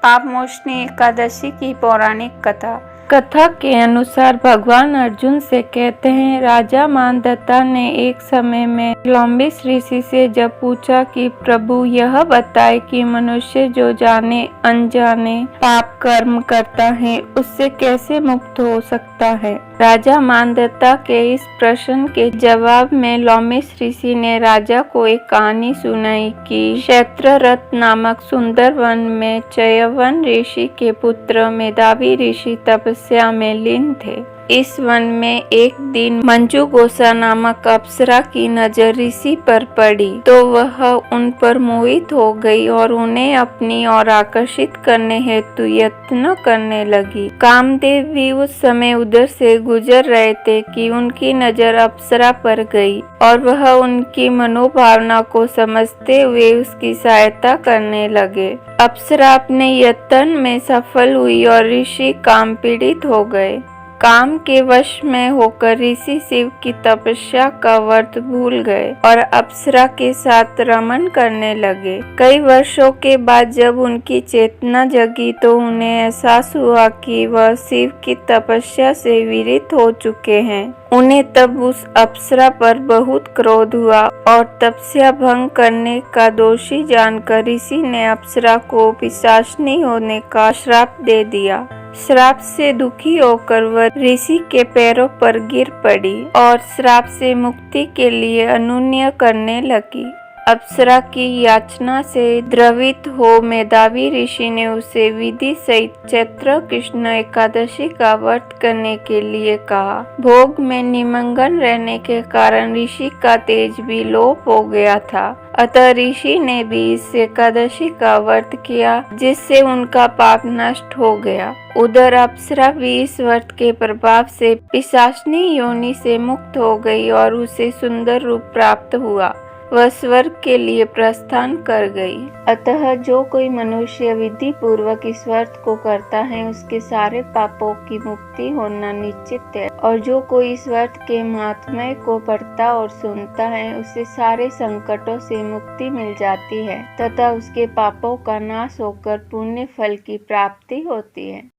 पापमोचनी एकादशी की पौराणिक कथा। कथा के अनुसार भगवान अर्जुन से कहते हैं, राजा मानदत्ता ने एक समय में लंबिस ऋषि से जब पूछा कि प्रभु यह बताए कि मनुष्य जो जाने अनजाने पाप कर्म करता है उससे कैसे मुक्त हो सकता है। राजा मानदत्ता के इस प्रश्न के जवाब में लंबिस ऋषि ने राजा को एक कहानी सुनाई कि क्षेत्ररथ नामक सुंदर वन में चयवन ऋषि के पुत्र मेधावी ऋषि तपस्या में लीन थे। इस वन में एक दिन मंजुगोसा नामक अप्सरा की नजर ऋषि पर पड़ी तो वह उन पर मोहित हो गई और उन्हें अपनी ओर आकर्षित करने हेतु यत्न करने लगी। कामदेव भी उस समय उधर से गुजर रहे थे कि उनकी नजर अप्सरा पर गई और वह उनकी मनोभावना को समझते हुए उसकी सहायता करने लगे। अप्सरा अपने यत्न में सफल हुई और ऋषि काम पीड़ित हो गए। काम के वश में होकर ऋषि शिव की तपस्या का व्रत भूल गए और अप्सरा के साथ रमन करने लगे। कई वर्षों के बाद जब उनकी चेतना जगी तो उन्हें एहसास हुआ कि वह शिव की तपस्या से विरत हो चुके हैं। उन्हें तब उस अप्सरा पर बहुत क्रोध हुआ और तपस्या भंग करने का दोषी जानकर ऋषि ने अप्सरा को पिशाचनी होने का श्राप दे दिया। श्राप से दुखी होकर वह ऋषि के पैरों पर गिर पड़ी और श्राप से मुक्ति के लिए अनुनय करने लगी। अप्सरा की याचना से द्रवित हो मेधावी ऋषि ने उसे विधि सहित चैत्र कृष्ण एकादशी का व्रत करने के लिए कहा। भोग में निमग्न रहने के कारण ऋषि का तेज भी लोप हो गया था, अतः ऋषि ने भी इस एकादशी का व्रत किया जिससे उनका पाप नष्ट हो गया। उधर अप्सरा भी इस व्रत के प्रभाव से पिशाचनी योनि से मुक्त हो गई और उसे सुंदर रूप प्राप्त हुआ। वह स्वर्ग के लिए प्रस्थान कर गई। अतः जो कोई मनुष्य विधि पूर्वक इस व्रत को करता है उसके सारे पापों की मुक्ति होना निश्चित है और जो कोई इस व्रत के महात्म्य को पढ़ता और सुनता है उसे सारे संकटों से मुक्ति मिल जाती है तथा उसके पापों का नाश होकर पुण्य फल की प्राप्ति होती है।